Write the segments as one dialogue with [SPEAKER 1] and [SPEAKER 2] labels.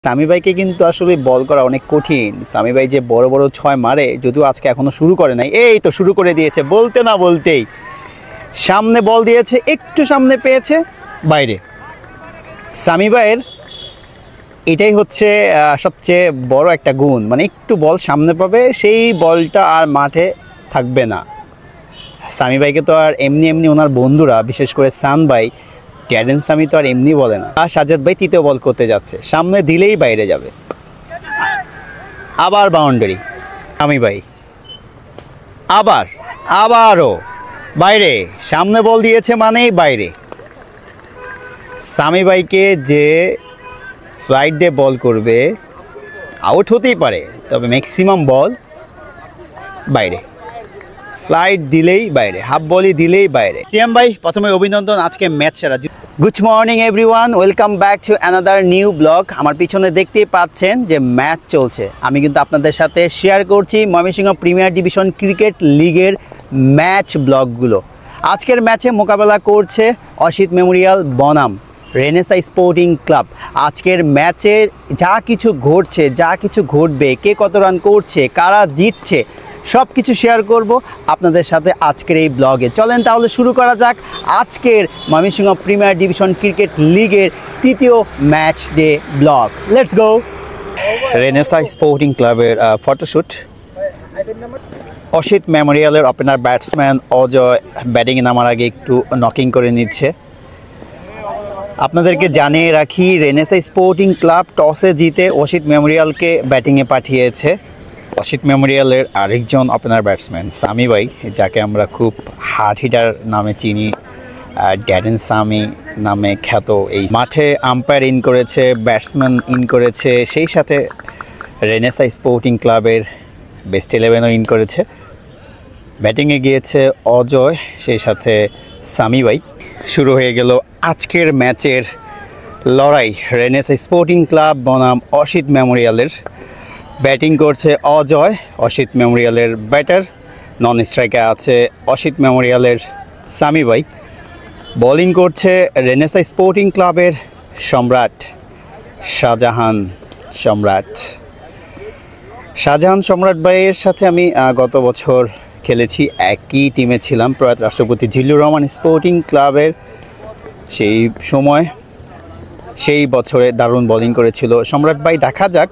[SPEAKER 1] সামি ভাইকে কিন্তু আসলে বল করা অনেক কঠিন। সামি ভাই যে বড় বড় ছয় মারে, যদিও আজকে এখনো শুরু করে নাই, এই তো শুরু করে দিয়েছে বলতে না বলতেই। সামনে বল দিয়েছে, একটু সামনে পেয়েছে, বাইরে। সামি ভাইয়ের এটাই হচ্ছে সবচেয়ে বড় একটা গুণ, মানে একটু বল সামনে পাবে, সেই বলটা আর মাঠে থাকবে না। সামি ভাইকে তো আর এমনি এমনি ওনার বন্ধুরা, বিশেষ করে সান ভাই, ক্যাডেন সামি তো আর এমনি বলে না। আর সাজ্জাদ ভাই তৃতীয় বল করতে যাচ্ছে, সামনে দিলেই বাইরে যাবে। আবার বাউন্ডারি, সামি ভাই আবারও বাইরে। সামনে বল দিয়েছে মানেই বাইরে। সামি ভাইকে যে ফ্লাইট দিয়ে বল করবে, আউট হতেই পারে, তবে ম্যাক্সিমাম বল বাইরে। ফ্লাইট দিলেই বাইরে, হাফ বলই দিলেই বাইরে। সিএম ভাই, প্রথমে অভিনন্দন, আজকে ম্যাচ সেরা। Good morning everyone, welcome back to another new blog. আমার পিছনে দেখতেই পাচ্ছেন যে ম্যাচ চলছে। আমি কিন্তু আপনাদের সাথে শেয়ার করছি ময়মনসিংহ প্রিমিয়ার ডিভিশন ক্রিকেট লিগের ম্যাচ ব্লগগুলো। আজকের ম্যাচে মোকাবেলা করছে অসিত মেমোরিয়াল বনাম রেনেসা স্পোর্টিং ক্লাব। আজকের ম্যাচে যা কিছু ঘটছে, যা কিছু ঘটবে, কে কত রান করছে, কারা জিতছে, সব কিছু শেয়ার করব আপনাদের সাথে আজকের এই ব্লগে। চলেন তাহলে শুরু করা যাক আজকের ময়মনসিংহ প্রিমিয়ার ডিভিশন ক্রিকেট লিগের তৃতীয় match day blog. Let's go. Renaissance sporting ক্লাবের ফটোশ্যুট। অসিত মেমোরিয়ালের ওপেনার ব্যাটসম্যান অজয় ব্যাটিংয়ে নামার আগে একটু নকিং করে নিচ্ছে। আপনাদেরকে জানিয়ে রাখি, রেনেসা স্পোর্টিং ক্লাব টসে জিতে অসিত মেমোরিয়ালকে ব্যাটিংয়ে পাঠিয়েছে। অসিত মেমোরিয়ালের আরেকজন ওপেনার ব্যাটসম্যান সামি ভাই, যাকে আমরা খুব হার্ড হিটার নামে চিনি, ক্যাডেন সামি নামে খ্যাত, এই মাঠে আম্পায়ার ইন করেছে, ব্যাটসম্যান ইন করেছে, সেই সাথে রেনেসা স্পোর্টিং ক্লাবের বেস্ট 11ও ইন করেছে। ব্যাটিংয়ে গিয়েছে অজয়, সেই সাথে সামি ভাই। শুরু হয়ে গেল আজকের ম্যাচের লড়াই। রেনেসা স্পোর্টিং ক্লাব বনাম অসিত মেমোরিয়ালের। ব্যাটিং করছে অজয়, অসিত মেমোরিয়ালের ব্যাটার। নন স্ট্রাইকে আছে অসিত মেমোরিয়ালের সামি ভাই। বোলিং করছে রেনেসা স্পোর্টিং ক্লাবের সম্রাট শাহজাহান সম্রাট ভাইয়ের সাথে আমি গত বছর খেলেছি, একই টিমে ছিলাম প্রয়াত রাষ্ট্রপতি জিল্লুর রহমান স্পোর্টিং ক্লাবের। সেই সময়, সেই বছরে দারুণ বোলিং করেছিল সম্রাট ভাই। দেখা যাক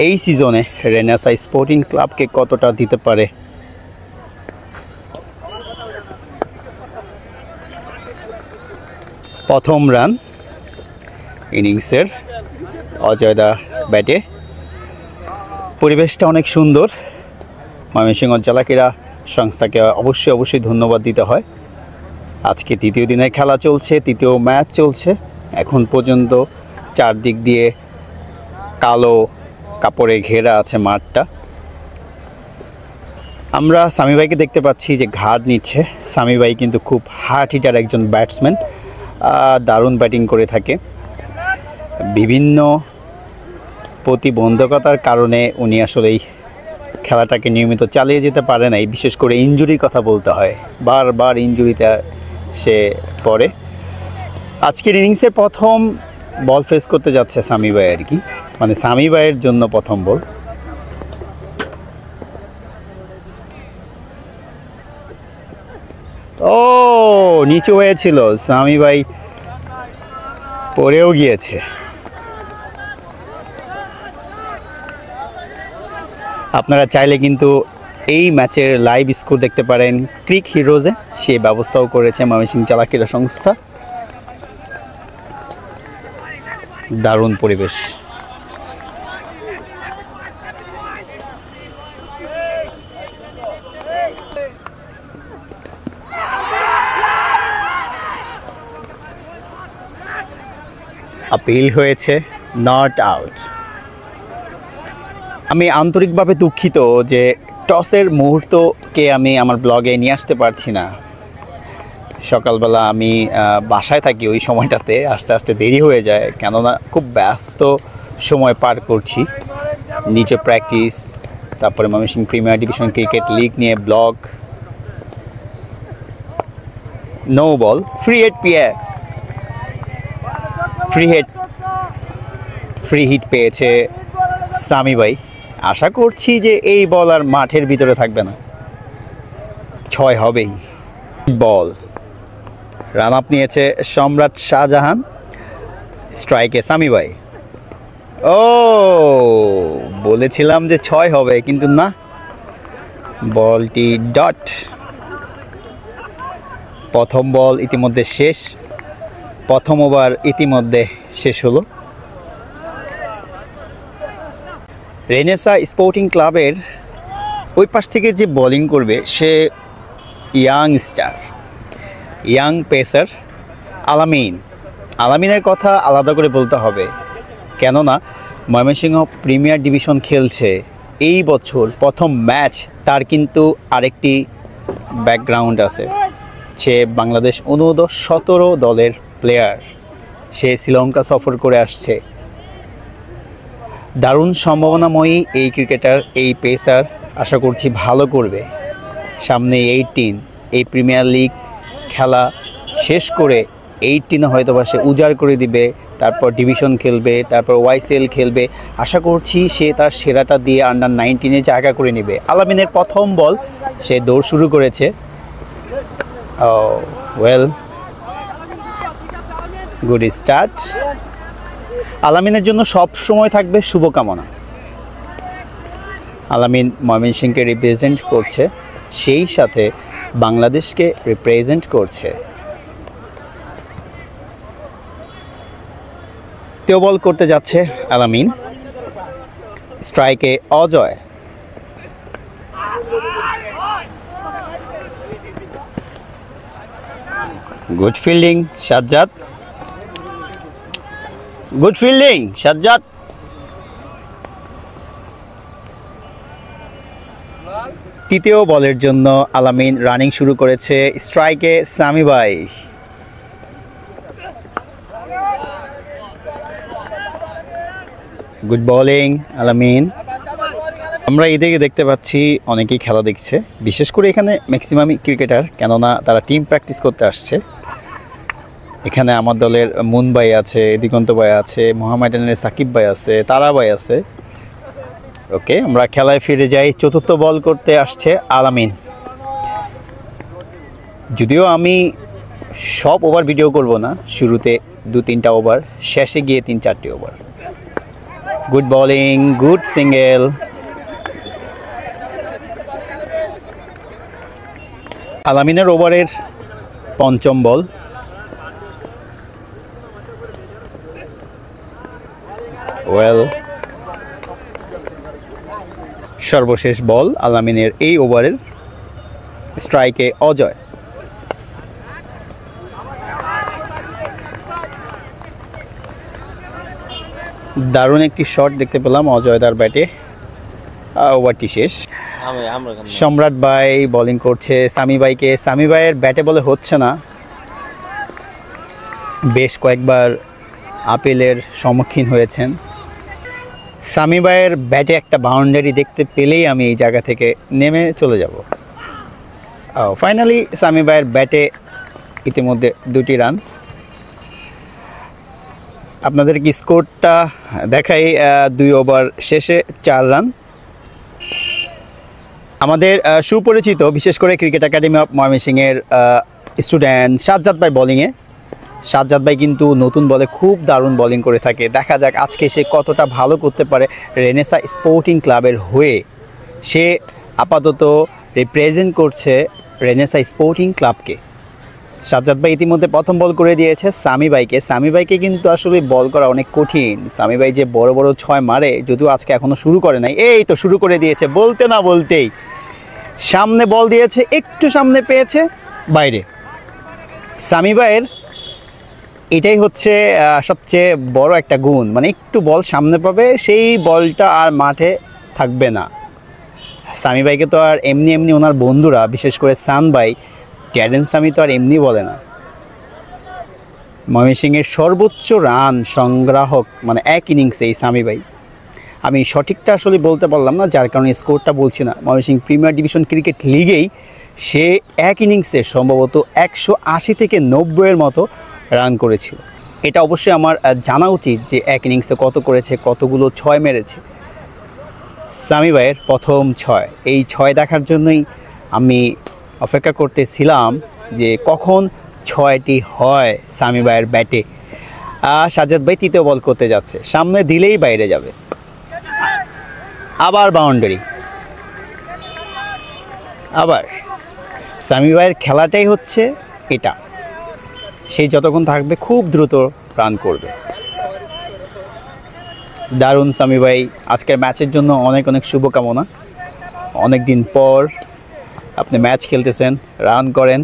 [SPEAKER 1] এই সিজনে রেনেসা স্পোর্টিং ক্লাবকে কতটা দিতে পারে। প্রথম রান ইনিংসের অজয় দা ব্যাটে। পরিবেশটা অনেক সুন্দর। ময়মনসিংহ জেলা ক্রীড়া সংস্থাকে অবশ্যই ধন্যবাদ দিতে হয়। আজকে তৃতীয় দিনের খেলা চলছে, তৃতীয় ম্যাচ চলছে। এখন পর্যন্ত চারদিক দিয়ে কালো কাপড়ে ঘেরা আছে মাঠটা। আমরা সামি ভাইকে দেখতে পাচ্ছি যে ঘাট নিচ্ছে। সামি ভাই কিন্তু খুব হার্ড হিটার একজন ব্যাটসম্যান, দারুণ ব্যাটিং করে থাকে। বিভিন্ন প্রতিবন্ধকতার কারণে উনি আসলে এই খেলাটাকে নিয়মিত চালিয়ে যেতে পারে নাই। বিশেষ করে ইনজুরির কথা বলতে হয়, বারবার ইনজুরিতে সে পড়ে। আজকের ইনিংসের প্রথম বল ফেস করতে যাচ্ছে সামি ভাই আর কি, মানে সামি ভাইয়ের জন্য প্রথম বল। ও নিচু হয়েছিল, সামি ভাই পড়েও গিয়েছে। আপনারা চাইলে কিন্তু এই ম্যাচের লাইভ স্কোর দেখতে পারেন ক্রিক হিরোজে, সেই ব্যবস্থাও করেছে ময়মনসিংহ জেলা ক্রীড়া সংস্থা। দারুণ পরিবেশ। আপিল হয়েছে, নট আউট। আমি আন্তরিকভাবে দুঃখিত যে টসের মুহূর্তকে আমি আমার ব্লগে নিয়ে আসতে পারছি না। সকালবেলা আমি বাসায় থাকি, ওই সময়টাতে আস্তে আস্তে দেরি হয়ে যায়, কেননা খুব ব্যস্ত সময় পার করছি। নিচে প্র্যাকটিস, তারপরে Mymensingh premier division cricket league নিয়ে blog. No ball, free hit free hit পেয়েছে সামি ভাই। আশা করছি যে এই বল আর মাঠের ভিতরে থাকবে না, 6 হবেই। বল রান আপ নিয়েছে সম্রাট শাহজাহান, স্ট্রাইকে সামি ভাই। ও বলেছিলাম যে 6 হবে, কিন্তু না, বলটি ডট। প্রথম বল ইতিমধ্যে শেষ, প্রথম ওভার ইতিমধ্যে শেষ হলো। রেনেসা স্পোর্টিং ক্লাবের ওই পাশ থেকে যে বোলিং করবে সে ইয়াং স্টার, ইয়াং পেসার আলামিন। আলামিনের কথা আলাদা করে বলতে হবে, কেননা ময়মনসিংহ প্রিমিয়ার ডিভিশন খেলছে এই বছর প্রথম ম্যাচ। তার কিন্তু আরেকটি ব্যাকগ্রাউন্ড আছে, সে বাংলাদেশ অনুর্ধ্ব-17 দলের প্লেয়ার, সে শ্রীলঙ্কা সফর করে আসছে। দারুণ সম্ভাবনাময়ী এই ক্রিকেটার, এই পেসার। আশা করছি ভালো করবে। সামনে 18, এই প্রিমিয়ার লিগ খেলা শেষ করে 18 হয়তো বা সে উজাড় করে দিবে, তারপর ডিভিশন খেলবে, তারপর ওয়াইসিএল খেলবে। আশা করছি সে তার সেরাটা দিয়ে আন্ডার 19-এ জায়গা করে নেবে। আলামিনের প্রথম বল, সে দৌড় শুরু করেছে। Well, good start. আলামিনের জন্য সব সময় থাকবে শুভকামনা। আলামিন ময়মনসিংহকে রিপ্রেজেন্ট করছে, সেই সাথে বাংলাদেশকে রিপ্রেজেন্ট করছে। তেও বল করতে যাচ্ছে আলামিন, স্ট্রাইকে Ajay. Good fielding Sajjad, good fielding Sajjad. তৃতীয় বলের জন্য আলামিন রানিং শুরু করেছে, স্ট্রাইকে সামি ভাই। গুড বোলিং আলামিন। আমরা এদিকে দেখতে পাচ্ছি অনেকেই খেলা দেখছে, বিশেষ করে এখানে ম্যাক্সিমামই ক্রিকেটার, কেননা তারা টিম প্র্যাকটিস করতে আসছে। এখানে আমার দলের মুন ভাই আছে, দিগন্ত ভাই আছে, মোহামেডানের সাকিব ভাই আছে, তারা ভাই আছে। ওকে, আমরা খেলায় ফিরে যাই। চতুর্থ বল করতে আসছে আলামিন। যদিও আমি সব ওভার ভিডিও করব না, শুরুতে 2-3টা ওভার, শেষে গিয়ে 3-4টি over. Good bowling, good single. আলামিনের ওভারের পঞ্চম বল। ওয়েল, সর্বশেষ বল আলামিনের এই ওভারের, স্ট্রাইকে অজয়। দারুণ একটি শট দেখতে পেলাম অজয়দার ব্যাটে। ওভারটি শেষ। সম্রাট ভাই বোলিং করছে সামি ভাইকে। সামি ভাইয়ের ব্যাটে বলে হচ্ছে না, বেশ কয়েকবার আপিলের সম্মুখীন হয়েছেন। সামি ভাইয়ের ব্যাটে একটা বাউন্ডারি দেখতে পেলেই আমি এই জায়গা থেকে নেমে চলে যাব। ফাইনালি সামি ভাইয়ের ব্যাটে ইতিমধ্যে 2টি রান। আপনাদের কি স্কোরটা দেখাই, 2 ওভার শেষে 4 রান। আমাদের সুপরিচিত, বিশেষ করে ক্রিকেট একাডেমি অফ ময়মনসিংহের স্টুডেন্ট সাজ্জাদ ভাই বোলিংয়ে। সাজ্জাদ ভাই কিন্তু নতুন বলে খুব দারুণ বোলিং করে থাকে। দেখা যাক আজকে সে কতটা ভালো করতে পারে রেনেসা স্পোর্টিং ক্লাবের হয়ে। সে আপাতত রিপ্রেজেন্ট করছে রেনেসা স্পোর্টিং ক্লাবকে। সাজ্জাদ ভাই ইতিমধ্যে প্রথম বল করে দিয়েছে সামি ভাইকে। সামি ভাইকে কিন্তু আসলে বল করা অনেক কঠিন। সামি ভাই যে বড় বড় 6 মারে, যদিও আজকে এখনও শুরু করে নাই। এই তো শুরু করে দিয়েছে, বলতে না বলতেই সামনে বল দিয়েছে, একটু সামনে পেয়েছে, বাইরে। সামি ভাইয়ের এটাই হচ্ছে সবচেয়ে বড় একটা গুণ, মানে একটু বল সামনে পাবে, সেই বলটা আর মাঠে থাকবে না। সামি ভাইকে তো আর এমনি এমনি ওনার বন্ধুরা, বিশেষ করে সান ভাই, ট্যারেন্স সামি তো আর এমনি বলে না। ময়মনসিংহের সর্বোচ্চ রান সংগ্রাহক মানে এক ইনিংসে এই সামি ভাই। আমি সঠিকটা আসলে বলতে পারলাম না, যার কারণে স্কোরটা বলছি না। ময়মনসিংহ প্রিমিয়ার ডিভিশন ক্রিকেট লিগেই সে এক ইনিংসে সম্ভবত 180 থেকে 90-এর মতো রান করেছিল। এটা অবশ্যই আমার জানা উচিত যে এক ইনিংসে কত করেছে, কতগুলো 6 মেরেছে। সামি ভাইয়ের প্রথম 6, এই 6 দেখার জন্যই আমি অপেক্ষা করতেছিলাম যে কখন 6টি হয় সামি ভাইয়ের ব্যাটে। সাজ্জাদ ভাই তৃতীয় বল করতে যাচ্ছে, সামনে দিলেই বাইরে যাবে। আবার বাউন্ডারি, আবার সামি ভাইয়ের খেলাটাই হচ্ছে এটা, সেই যতক্ষণ থাকবে খুব দ্রুত রান করবে। দারুণ সামি ভাই, আজকের ম্যাচের জন্য অনেক অনেক শুভকামনা। অনেক দিন পর আপনি ম্যাচ খেলতেছেন, রান করেন,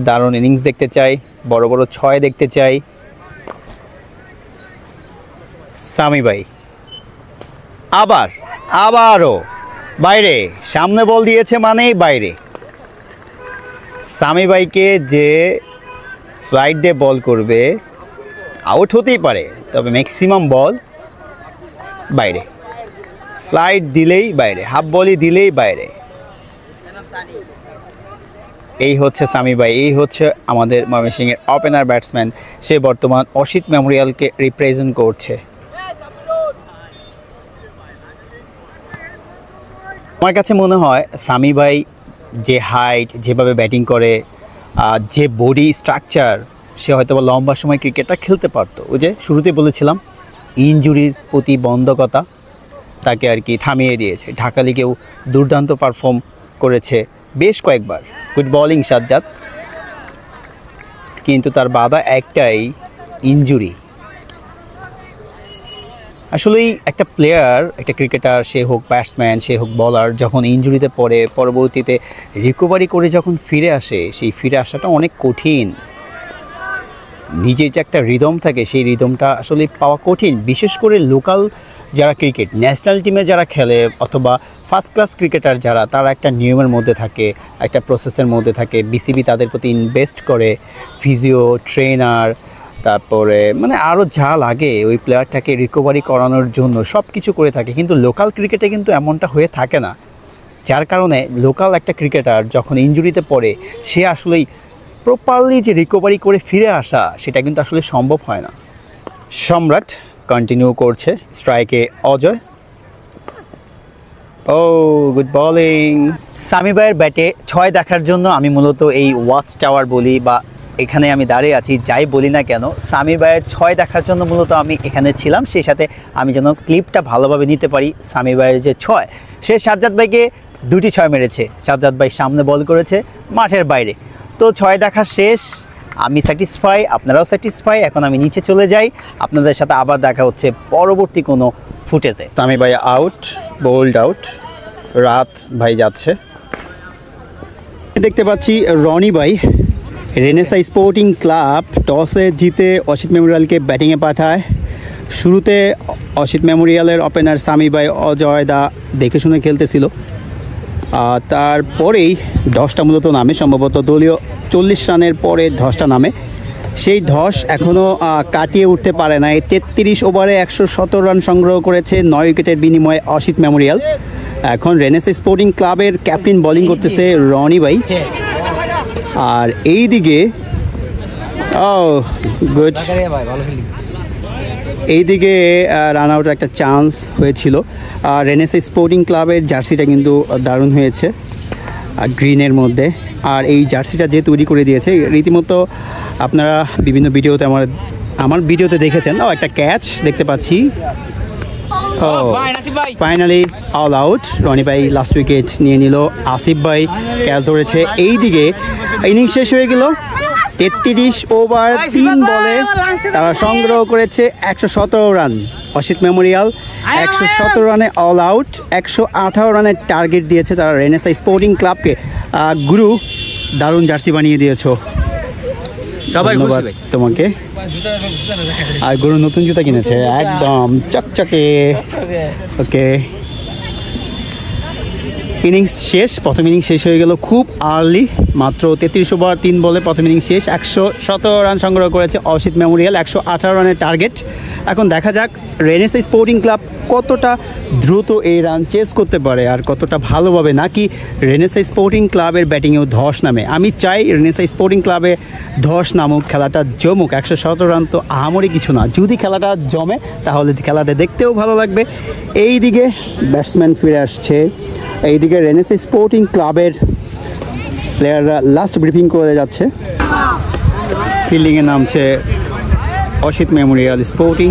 [SPEAKER 1] দারুণ ইনিংস দেখতে চাই, বড় বড় 6 দেখতে চাই। সামি ভাই আবারও বাইরে, সামনে বল দিয়েছে মানেই বাইরে। সামি ভাইকে যে ফ্লাইট দিয়ে বল করবে আউট হতেই পারে, তবে ম্যাক্সিমাম বল বাইরে। ফ্লাইট দিলেই বাইরে, হাফ বলই দিলেই বাইরে। এই হচ্ছে সামি ভাই, এই হচ্ছে আমাদের ময়মনসিংহের ওপেনার ব্যাটসম্যান। সে বর্তমান অসিত মেমোরিয়ালকে রিপ্রেজেন্ট করছে। আমার কাছে মনে হয় সামি ভাই যে হাইট, যেভাবে ব্যাটিং করে, যে বডি স্ট্রাকচার, সে হয়তো লম্বা সময় ক্রিকেটটা খেলতে পারতো। ওই যে শুরুতেই বলেছিলাম, ইনজুরির প্রতিবন্ধকতা তাকে আর কি থামিয়ে দিয়েছে। ঢাকা লিগেও দুর্দান্ত পারফর্ম করেছে বেশ কয়েকবার, গুড বোলিং সাজ্জাদ, কিন্তু তার বাধা একটাই, ইনজুরি। আসলেই একটা প্লেয়ার, একটা ক্রিকেটার, সে হোক ব্যাটসম্যান, সে হোক বলার, যখন ইনজুরিতে পড়ে পরবর্তীতে রিকভারি করে যখন ফিরে আসে, সেই ফিরে আসাটা অনেক কঠিন। নিজের যে একটা রিদম থাকে, সেই রিদমটা আসলে পাওয়া কঠিন। বিশেষ করে লোকাল যারা ক্রিকেট, ন্যাশনাল টিমে যারা খেলে অথবা ফার্স্ট ক্লাস ক্রিকেটার যারা, তারা একটা নিয়মের মধ্যে থাকে, একটা প্রসেসের মধ্যে থাকে। বিসিবি তাদের প্রতি ইনভেস্ট করে, ফিজিও, ট্রেনার, তারপরে মানে আরও যা লাগে ওই প্লেয়ারটাকে রিকভারি করানোর জন্য সব কিছু করে থাকে। কিন্তু লোকাল ক্রিকেটে কিন্তু এমনটা হয়ে থাকে না, যার কারণে লোকাল একটা ক্রিকেটার যখন ইনজুরিতে পড়ে, সে আসলেই প্রপারলি যে রিকভারি করে ফিরে আসা, সেটা কিন্তু আসলে সম্ভব হয় না। সম্রাট কন্টিনিউ করছে, স্ট্রাইকে অজয়। ও গুড বোলিং। সামি ভাইয়ের ব্যাটে 6 দেখার জন্য আমি মূলত এই ওয়াচ টাওয়ার বলি বা এখানে আমি দাঁড়িয়ে আছি, যাই বলি না কেন, সামি ভাইয়ের 6 দেখার জন্য মূলত আমি এখানে ছিলাম। সেই সাথে আমি যেন ক্লিপটা ভালোভাবে নিতে পারি। সামি ভাইয়ের যে 6, সে সাজ্জাদ ভাইকে 2টি 6 মেরেছে। সাজ্জাদ ভাই সামনে বল করেছে, মাঠের বাইরে। তো 6 দেখা শেষ, আমি স্যাটিসফাই, আপনারাও স্যাটিসফাই। এখন আমি নিচে চলে যাই, আপনাদের সাথে আবার দেখা হচ্ছে পরবর্তী কোনো ফুটেজে। সামি ভাই আউট, বোল্ড আউট। রাত ভাই যাচ্ছে। দেখতে পাচ্ছি রনি ভাই, রেনেসা স্পোর্টিং ক্লাব টসে জিতে অসিত মেমোরিয়ালকে ব্যাটিংয়ে পাঠায়। শুরুতে অসিত মেমোরিয়ালের ওপেনার সামি ভাই অজয় দা দেখে শুনে খেলতেছিল, তারপরেই 10টা মূলত নামে, সম্ভবত দলীয় 40 রানের পরে 10টা নামে। সেই 10 এখনও কাটিয়ে উঠতে পারে না। 33 ওভারে 117 রান সংগ্রহ করেছে 9 উইকেটের বিনিময়ে অসিত মেমোরিয়াল। এখন রেনেসা স্পোর্টিং ক্লাবের ক্যাপ্টেন বোলিং করতেছে রনি ভাই। আর এই দিকে গুড, এইদিকে রান আউটের একটা চান্স হয়েছিল। রেনেসা স্পোর্টিং ক্লাবের জার্সিটা কিন্তু দারুণ হয়েছে, গ্রিনের মধ্যে। আর এই জার্সিটা যে তৈরি করে দিয়েছে, রীতিমতো আপনারা বিভিন্ন ভিডিওতে আমার ভিডিওতে দেখেছেন। একটা ক্যাচ দেখতে পাচ্ছি। Finally all out. রনি ভাই লাস্ট উইকেট নিয়ে নিল। আসিফ ভাই ক্যাচ ধরেছে। এই দিকে ইনিংস শেষ হয়ে গেল। 33 ওভার 3 বলে তারা সংগ্রহ করেছে 117 রান। অসিত মেমোরিয়াল 117 রানে অল আউট। 118 রানের টার্গেট দিয়েছে তারা রেনেসা স্পোর্টিং ক্লাবকে। গুরু, দারুণ জার্সি বানিয়ে দিয়েছো, ধন্যবাদ তোমাকে। আর গুরু নতুন জুতা কিনেছে, একদম চকচকে। ওকে, ইনিংস শেষ, প্রথম ইনিংস শেষ হয়ে গেল খুব আর্লি, মাত্র 33 ওভার 3 বলে প্রথম ইনিংস শেষ। 117 রান সংগ্রহ করেছে অসিত মেমোরিয়াল, 118 রানের টার্গেট। এখন দেখা যাক রেনেসাঁ স্পোর্টিং ক্লাব কতটা দ্রুত এই রান চেস করতে পারে আর কতটা ভালোভাবে, নাকি রেনেসাঁ স্পোর্টিং ক্লাবের ব্যাটিংয়েও ধস নামে। আমি চাই রেনেসাঁ স্পোর্টিং ক্লাবে ধস নামুক, খেলাটা জমুক। 117 রান তো আহামরি কিছু না, যদি খেলাটা জমে তাহলে খেলাটা দেখতেও ভালো লাগবে। এই দিকে ব্যাটসম্যান ফিরে আসছে, এইদিকে রেনেসাঁ স্পোর্টিং ক্লাবের প্লেয়াররা লাস্ট ব্রিফিং করে যাচ্ছে। ফিল্ডিংয়ে নামছে অসিত মেমোরিয়াল স্পোর্টিং।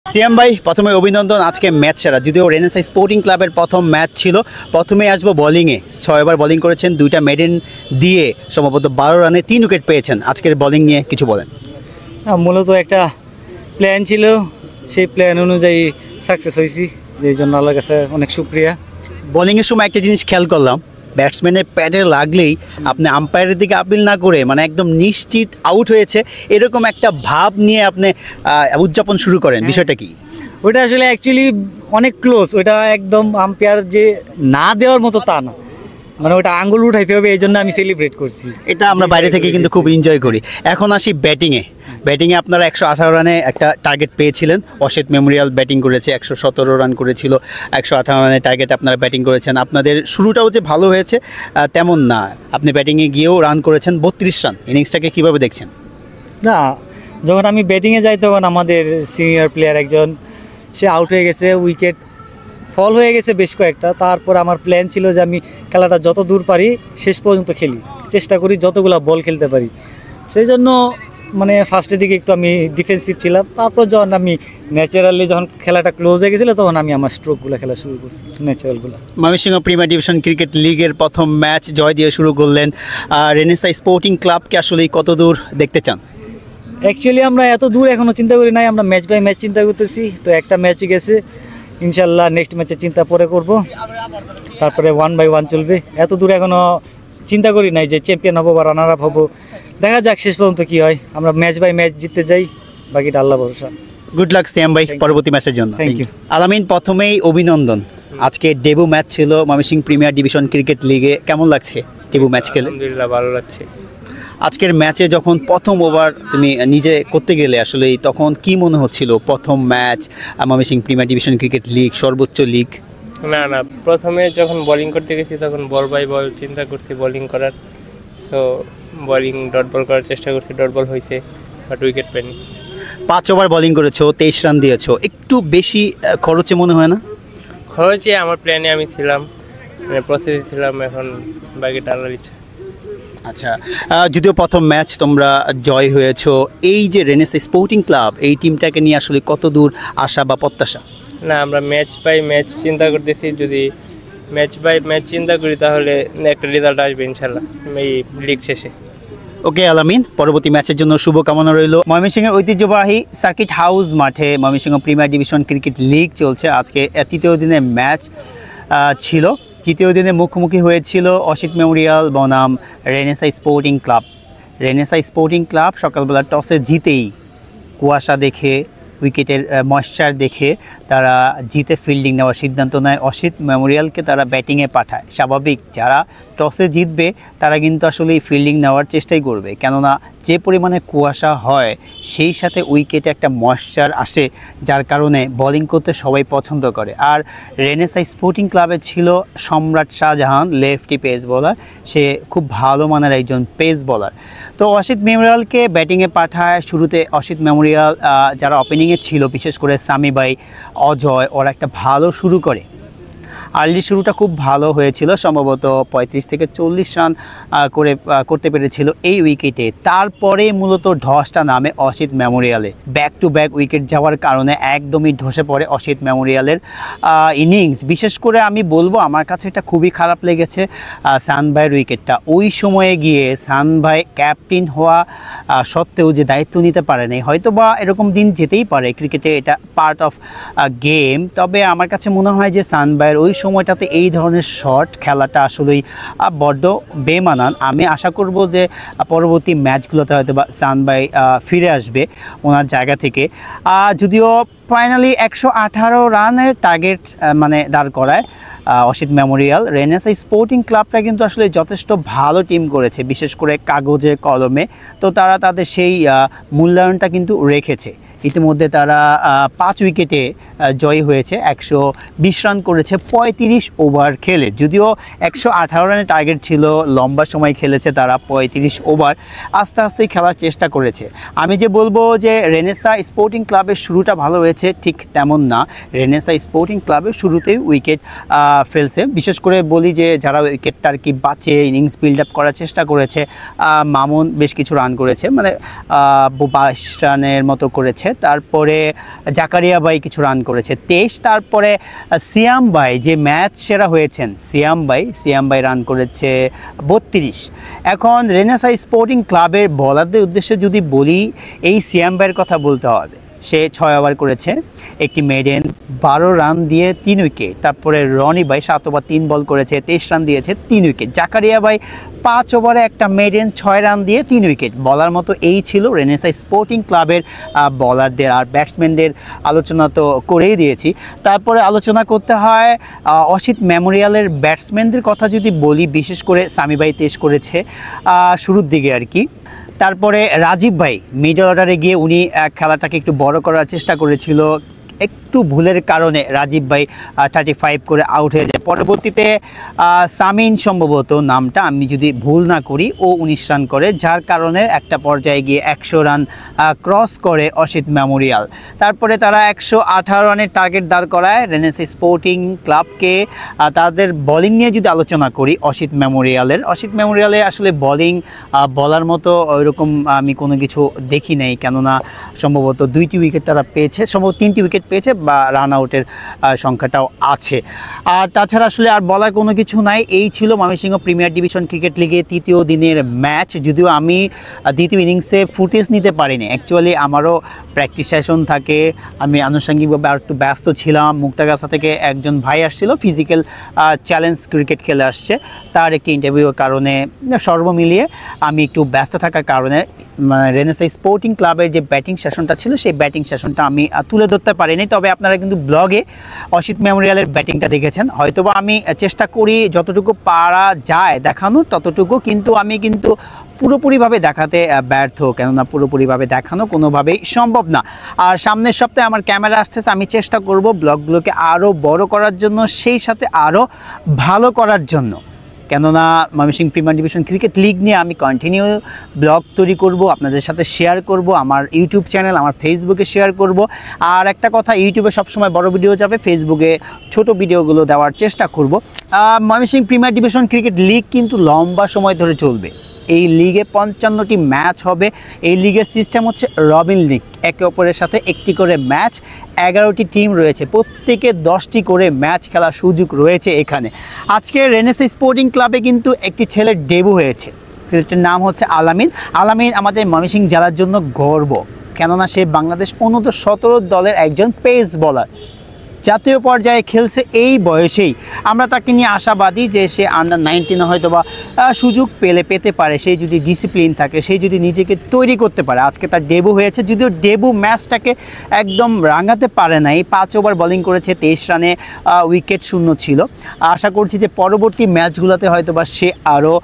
[SPEAKER 1] সিয়াম ভাই, প্রথমে অভিনন্দন, আজকে ম্যাচ সেরা। যদিও রেনেসাঁ স্পোর্টিং ক্লাবের প্রথম ম্যাচ ছিল, প্রথমে আসবো বোলিংয়ে। 6 ওভার বোলিং করেছেন, 2টা মেডেন দিয়ে সম্ভবত 12 রানে 3 উইকেট পেয়েছেন। আজকের বোলিং নিয়ে কিছু বলেন।
[SPEAKER 2] মূলত একটা প্ল্যান ছিল, সেই প্ল্যান অনুযায়ী সাকসেস হয়েছি, এই জন্য আল্লাহর কাছে অনেক শুক্রিয়া।
[SPEAKER 1] বোলিংয়ের সময় একটা জিনিস খেয়াল করলাম, ব্যাটসম্যানের প্যাডে লাগলেই আপনি আম্পায়ারের দিকে আপিল না করে মানে একদম নিশ্চিত আউট হয়েছে এরকম একটা ভাব নিয়ে আপনি উদযাপন শুরু করেন, বিষয়টা কি?
[SPEAKER 2] ওইটা আসলে অ্যাকচুয়ালি অনেক ক্লোজ, ওইটা একদম আম্পায়ার যে না দেওয়ার মতো তা না, মানে ওটা আঙ্গুল উঠাইতে হবে, এই জন্য আমি সেলিব্রেট করছি।
[SPEAKER 1] এটা আমরা বাইরে থেকে কিন্তু খুব এনজয় করি। এখন আসি ব্যাটিংয়ে। আপনারা 118 রানে একটা টার্গেট পেয়েছিলেন, অসিত মেমোরিয়াল ব্যাটিং করেছে, 117 রান করেছিল, 118 রানের টার্গেট আপনারা ব্যাটিং করেছেন। আপনাদের শুরুটাও যে ভালো হয়েছে তেমন না, আপনি ব্যাটিংয়ে গিয়েও রান করেছেন 32 রান। ইনিংসটাকে কীভাবে দেখছেন?
[SPEAKER 2] না, যখন আমি ব্যাটিংয়ে যাই তখন আমাদের সিনিয়র প্লেয়ার একজন সে আউট হয়ে গেছে, উইকেট ফল হয়ে গেছে বেশ কয়েকটা। তারপর আমার প্ল্যান ছিল যে আমি খেলাটা যত দূর পারি শেষ পর্যন্ত খেলি, চেষ্টা করি যতগুলো বল খেলতে পারি। সেই জন্য মানে ফার্স্টের দিকে একটু আমি ডিফেন্সিভ ছিলাম। তারপর যখন আমি ন্যাচারালি যখন খেলাটা ক্লোজ হয়ে গেছিলো তখন আমি আমার স্ট্রোকগুলো খেলা শুরু করছি, ন্যাচারালগুলো।
[SPEAKER 1] ময়মনসিংহ প্রিমিয়ার ডিভিশন ক্রিকেট লিগের প্রথম ম্যাচ জয় দিয়ে শুরু করলেন। রেনেসাঁ স্পোর্টিং ক্লাবকে আসলে কত দূর দেখতে চান?
[SPEAKER 2] অ্যাকচুয়ালি আমরা এত দূর এখনও চিন্তা করি নাই, আমরা ম্যাচ বাই ম্যাচ চিন্তা করতেছি। তো একটা ম্যাচই গেছে, ইনশাল্লাহ নেক্সট ম্যাচের চিন্তা পরে করব, তারপরে 1 বাই 1 চলবে। এত দূর এখনও চিন্তা করি নাই যে চ্যাম্পিয়ন হবো বা রানার আপ হবো, দেখা যাক শেষ পর্যন্ত কি হয়। আমরা ম্যাচ বাই ম্যাচ জিততে যাই, বাকিটা আল্লাহ ভরসা।
[SPEAKER 1] গুড লাক সিয়াম ভাই পরবর্তী ম্যাচের জন্য।
[SPEAKER 2] Thank you.
[SPEAKER 1] আলামিন, প্রথমেই অভিনন্দন, আজকে ডেবু ম্যাচ ছিল ময়মনসিংহ প্রিমিয়ার ডিভিশন ক্রিকেট লিগে, কেমন লাগছে ডেবু ম্যাচ খেলে?
[SPEAKER 3] আলহামদুলিল্লাহ ভালো লাগছে।
[SPEAKER 1] আজকের ম্যাচে যখন প্রথম ওভার তুমি নিজে করতে গেলে আসলে তখন কি মনে হচ্ছিল? প্রথম match Mymensingh premier division cricket league, সর্বোচ্চ লিগ।
[SPEAKER 3] না, প্রথমে যখন বোলিং করতে গেছি তখন বল বাই বল চিন্তা করছি বোলিং করার, সো বোলিং ডট বল করার চেষ্টা করছি, ডট বল হয়েছে বাট উইকেট পাইনি।
[SPEAKER 1] 5 ওভার বোলিং করেছো, 23 রান দিয়েছো, একটু বেশি খরচে মনে হয় না?
[SPEAKER 3] খরচে আমার প্ল্যানে আমি ছিলাম, মানে প্রসেসে ছিলাম, এখন বাকিটা আল্লাহর ইচ্ছা।
[SPEAKER 1] আচ্ছা, যদিও প্রথম ম্যাচ তোমরা জয় হয়েছো, এই যে রেনেসাঁ স্পোর্টিং ক্লাব এই টিমটাকে নিয়ে আসলে কত দূর আশা বা প্রত্যাশা?
[SPEAKER 3] না, আমরা ম্যাচ বাই ম্যাচ চিন্তা করতেছি, যদি ম্যাচ বাই ম্যাচ চিন্তা করি তাহলে একটা রেজাল্ট আসবে ইনশাল্লাহ এই লিগ শেষে।
[SPEAKER 1] ওকে আলামিন, পরবর্তী ম্যাচের জন্য শুভকামনা রইল। ময়মনসিংহের ঐতিহ্যবাহী সার্কিট হাউস মাঠে Mymensingh premier division cricket league চলছে। আজকে তৃতীয় দিনে ম্যাচ ছিল। তৃতীয় দিনে মুখোমুখি হয়েছিল অসিত মেমোরিয়াল বনাম renaissance sporting club. Renaissance sporting club সকালবেলা টসে জিতেই কুয়াশা দেখে, উইকেটের ময়েশ্চার দেখে তারা জিতে ফিল্ডিং নেওয়ার সিদ্ধান্ত নেয়। অসিত মেমোরিয়ালকে তারা ব্যাটিংয়ে পাঠায়। স্বাভাবিক, যারা টসে জিতবে তারা কিন্তু আসলে ফিল্ডিং নেওয়ার চেষ্টাই করবে, কেননা যে পরিমাণে কুয়াশা হয় সেই সাথে উইকেটে একটা ময়েশ্চার আসে, যার কারণে বোলিং করতে সবাই পছন্দ করে। আর রেনেসাঁ স্পোর্টিং ক্লাবে ছিল সম্রাট শাহজাহান, লেফটি পেস বোলার, সে খুব ভালো মানের একজন পেস বোলার। তো অসিত মেমোরিয়ালকে ব্যাটিংয়ে পাঠায়। শুরুতে অসিত মেমোরিয়াল যারা ওপেনিংয়ে ছিল, বিশেষ করে সামি ভাই, অজয়, ওরা একটা ভালো শুরু করে। আর্লি শুরুটা খুব ভালো হয়েছিল, সম্ভবত 35 থেকে 40 রান করতে পেরেছিল এই উইকেটে। তারপরে মূলত ধসটা নামে অসিত মেমোরিয়ালে। ব্যাক টু ব্যাক উইকেট যাওয়ার কারণে একদমই ধসে পড়ে অসিত মেমোরিয়ালের ইনিংস। বিশেষ করে আমি বলবো আমার কাছে এটা খুবই খারাপ লেগেছে সান ভাইয়ের উইকেটটা। ওই সময়ে গিয়ে সান ভাই ক্যাপ্টেন হওয়া সত্ত্বেও যে দায়িত্ব নিতে পারেনি, হয়তো বা এরকম দিন যেতেই পারে, ক্রিকেটে এটা পার্ট অফ গেম। তবে আমার কাছে মনে হয় যে সান ভাইয়ের ওই সময়টাতে এই ধরনের শট খেলাটা আসলেই বড্ড বেমানান। আমি আশা করব যে পরবর্তী ম্যাচগুলোতে হয়তো বা সান ভাই ফিরে আসবে ওনার জায়গা থেকে। যদিও ফাইনালি 118 রানের টার্গেট মানে দাঁড় করায় অসিত মেমোরিয়াল। রেনেসাঁ স্পোর্টিং ক্লাবটা কিন্তু আসলে যথেষ্ট ভালো টিম করেছে, বিশেষ করে কাগজে কলমে। তো তারা তাদের সেই মূল্যায়নটা কিন্তু রেখেছে। ইতিমধ্যে তারা 5 উইকেটে জয়ী হয়েছে, 120 রান করেছে 35 ওভার খেলে। যদিও 118 রানের টার্গেট ছিল, লম্বা সময় খেলেছে তারা 35 ওভার, আস্তে আস্তেই খেলার চেষ্টা করেছে। আমি যে বলবো যে রেনেসাঁ স্পোর্টিং ক্লাবের শুরুটা ভালো হয়েছে, ঠিক তেমন না। রেনেসাঁ স্পোর্টিং ক্লাবের শুরুতেই উইকেট ফেলছে। বিশেষ করে বলি যে যারা উইকেটটা আর কি বাঁচিয়ে ইনিংস বিল্ড আপ করার চেষ্টা করেছে, মামুন বেশ কিছু রান করেছে, মানে 22 রানের মতো করেছে। তারপরে জাকারিয়া ভাই কিছু রান করেছে 23। তারপরে সিয়াম ভাই যে ম্যাচ সেরা হয়েছেন, সিয়াম ভাই রান করেছে 32। এখন রেনেসাঁ স্পোর্টিং ক্লাবের বলারদের উদ্দেশ্যে যদি বলি, এই সিয়াম ভাইয়ের কথা বলতে হবে। সে 6 ওভার করেছে, একটি মেডেন, 12 রান দিয়ে 3 উইকেট। তারপরে রনি ভাই 7 ওভার 3 বল করেছে, 23 রান দিয়েছে, 3 উইকেট। জাকারিয়া ভাই 5 ওভারে একটা মেডেন, 6 রান দিয়ে 3 উইকেট। বলার মতো এই ছিল রেনেসাঁ স্পোর্টিং ক্লাবের বলারদের। আর ব্যাটসম্যানদের আলোচনা তো করেই দিয়েছি। তারপরে আলোচনা করতে হয় অসিত মেমোরিয়ালের ব্যাটসম্যানদের কথা যদি বলি, বিশেষ করে সামি ভাই তেজ করেছে শুরুর দিকে আর কি। তারপরে রাজীব ভাই মিডল অর্ডারে গিয়ে উনি খেলাটাকে একটু বড় করার চেষ্টা করেছিল, একটু ভুলের কারণে রাজীব ভাই 35 করে আউট হয়ে যায়। পরবর্তীতে সামিন সম্ভবত নামটা, আমি যদি ভুল না করি, ও 19 রান করে, যার কারণে একটা পর্যায়ে গিয়ে 100 রান ক্রস করে অসিত মেমোরিয়াল। তারপরে তারা 118 রানের টার্গেট দাঁড় করায় রেনেসাঁ স্পোর্টিং ক্লাবকে। তাদের বোলিং নিয়ে যদি আলোচনা করি, অসিত মেমোরিয়ালে আসলে বোলিং বলার মতো ওইরকম আমি কোনো কিছু দেখি নাই, কেননা সম্ভবত 2টি উইকেট তারা পেয়েছে, সম্ভবত 3টি উইকেট পেয়েছে বা রান আউটের সংখ্যাটাও আছে। আর তাছাড়া আসলে আর বলার কোনো কিছু নাই। এই ছিল ময়মনসিংহ প্রিমিয়ার ডিভিশন ক্রিকেট লিগে 3য় দিনের ম্যাচ। যদিও আমি 2য় ইনিংসে ফুটেজ নিতে পারিনি, অ্যাকচুয়ালি আমারও প্র্যাকটিস সেশন থাকে, আমি আনুষঙ্গিকভাবে আর একটু ব্যস্ত ছিলাম। মুক্তাগাছা থেকে একজন ভাই আসছিল, ফিজিক্যাল চ্যালেঞ্জ ক্রিকেট খেলে আসছে, তার একটি ইন্টারভিউর কারণে সর্বমিলিয়ে আমি একটু ব্যস্ত থাকার কারণে রেনেসাঁ স্পোর্টিং ক্লাবের যে ব্যাটিং সেশনটা ছিল সেই ব্যাটিং সেশনটা আমি তুলে ধরতে পারিনি। তবে আপনারা কিন্তু ব্লগে অসিত মেমোরিয়ালের ব্যাটিংটা দেখেছেন। হয়তোবা আমি চেষ্টা করি যতটুকু পারা যায় দেখানোর ততটুকু, কিন্তু আমি কিন্তু পুরোপুরিভাবে দেখাতে ব্যর্থ, কেননা পুরোপুরিভাবে দেখানো কোনোভাবেই সম্ভব না। আর সামনের সপ্তাহে আমার ক্যামেরা আসতেছে, আমি চেষ্টা করব ব্লগগুলোকে আরও বড় করার জন্য, সেই সাথে আরও ভালো করার জন্য। কেননা Mymensingh premier division cricket league নিয়ে আমি কন্টিনিউ ব্লগ তৈরি করব, আপনাদের সাথে শেয়ার করব, আমার ইউটিউব চ্যানেল, আমার ফেসবুকে শেয়ার করব। আর একটা কথা, ইউটিউবে সবসময় বড় ভিডিও যাবে, ফেসবুকে ছোট ভিডিওগুলো দেওয়ার চেষ্টা করব। Mymensingh premier division cricket league কিন্তু লম্বা সময় ধরে চলবে। এই লিগে 55টি ম্যাচ হবে। এই লিগের সিস্টেম হচ্ছে রবিন লিগ, একে অপরের সাথে একটি করে ম্যাচ, 11টি টিম রয়েছে, প্রত্যেকে 10টি করে ম্যাচ খেলার সুযোগ রয়েছে এখানে। আজকে রেনেসাঁ স্পোর্টিং ক্লাবে কিন্তু একটি ছেলের ডেবু হয়েছে, ছেলেটির নাম হচ্ছে আলামিন। আমাদের ময়মনসিংহ জেলার জন্য গর্ব, কেননা সে বাংলাদেশ অনূর্ধ্ব-17 দলের একজন পেস বোলার, জাতীয় পর্যায়ে খেলছে এই বয়সেই। আমরা তাকে নিয়ে আশাবাদী যে সে আন্ডার-19 হয়তো বা সুযোগ পেতে পারে, সেই যদি ডিসিপ্লিন থাকে, সেই যদি নিজেকে তৈরি করতে পারে। আজকে তার ডেবু হয়েছে, যদিও ডেবু ম্যাচটাকে একদম রাঙাতে পারে নাই। 5 ওভার বোলিং করেছে, 23 রানে উইকেট শূন্য ছিল। আশা করছি যে পরবর্তী ম্যাচগুলোতে হয়তো বা সে আরও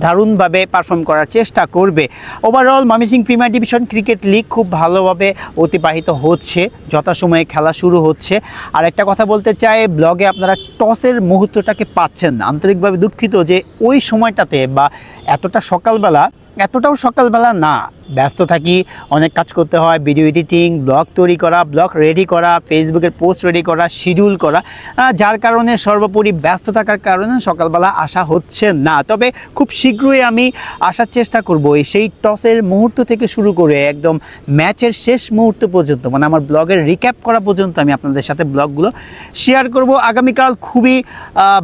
[SPEAKER 1] দারুণভাবে পারফর্ম করার চেষ্টা করবে। Overall Mymensingh premier division cricket league খুব ভালোভাবে অতিবাহিত হচ্ছে, যথাসময়ে খেলা শুরু হচ্ছে। আর একটা কথা বলতে চাই, ব্লগে আপনারা টসের মুহূর্তটাকে পাচ্ছেন না, আন্তরিকভাবে দুঃখিত যে ওই সময়টাতে বা এতটাও সকালবেলা না, ব্যস্ত থাকি, অনেক কাজ করতে হয়, ভিডিও এডিটিং, ব্লগ তৈরি করা, ব্লগ রেডি করা, ফেসবুকের পোস্ট রেডি করা, শিডিউল করা, যার কারণে সর্বোপরি ব্যস্ত থাকার কারণে সকালবেলা আসা হচ্ছে না। তবে খুব শীঘ্রই আমি আসার চেষ্টা করব, সেই টসের মুহূর্ত থেকে শুরু করে একদম ম্যাচের শেষ মুহূর্ত পর্যন্ত, মানে আমার ব্লগের রিক্যাপ করা পর্যন্ত আমি আপনাদের সাথে ব্লগগুলো শেয়ার করব। আগামীকাল খুবই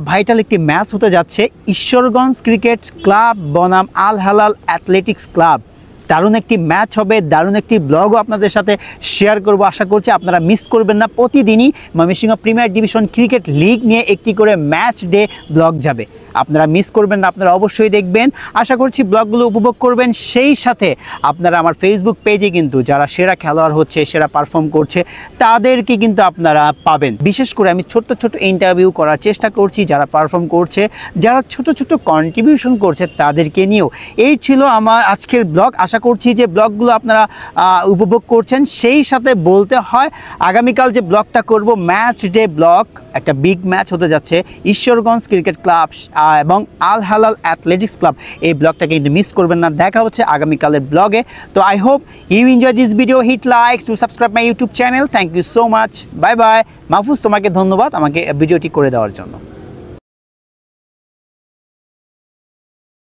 [SPEAKER 1] ভাইটাল একটি ম্যাচ হতে যাচ্ছে, ঈশ্বরগঞ্জ ক্রিকেট ক্লাব বনাম আল হালাল অ্যাথলেটিক্স ক্লাব। দারুণ একটি ম্যাচ হবে, দারুণ একটি ব্লগও আপনাদের সাথে শেয়ার করব। আশা করছি আপনারা মিস করবেন না। প্রতিদিনই Mymensingh premier division cricket league নিয়ে একটি করে ম্যাচ ডে ব্লগ যাবে, আপনারা মিস করবেন না, আপনারা অবশ্যই দেখবেন। আশা করছি ব্লগগুলো উপভোগ করবেন। সেই সাথে আপনারা আমার ফেসবুক পেজে কিন্তু যারা সেরা খেলোয়াড় হচ্ছে, সেরা পারফর্ম করছে, তাদেরকে কিন্তু আপনারা পাবেন। বিশেষ করে আমি ছোট্ট ছোট্ট ইন্টারভিউ করার চেষ্টা করছি, যারা পারফর্ম করছে, যারা ছোট ছোট কন্ট্রিবিউশন করছে, তাদেরকে নিয়েও। এই ছিল আমার আজকের ব্লগ। আশা করছি যে ব্লগগুলো আপনারা উপভোগ করছেন। সেই সাথে বলতে হয় আগামীকাল যে ব্লগটা করব, ম্যাচ ডে ব্লগ, একটা বিগ ম্যাচ হতে যাচ্ছে ঈশ্বরগঞ্জ ক্রিকেট ক্লাব এবং আল হালাল অ্যাথলেটিক্স ক্লাব। এই ব্লগটাকে কিন্তু মিস করবেন না। দেখা হচ্ছে আগামীকালের ব্লগে। তো I hope you enjoy this video. Hit likes to subscribe my YouTube channel. Thank you so much. Bye bye. Mahfuz, তোমাকে ধন্যবাদ আমাকে ভিডিওটি করে দেওয়ার জন্য।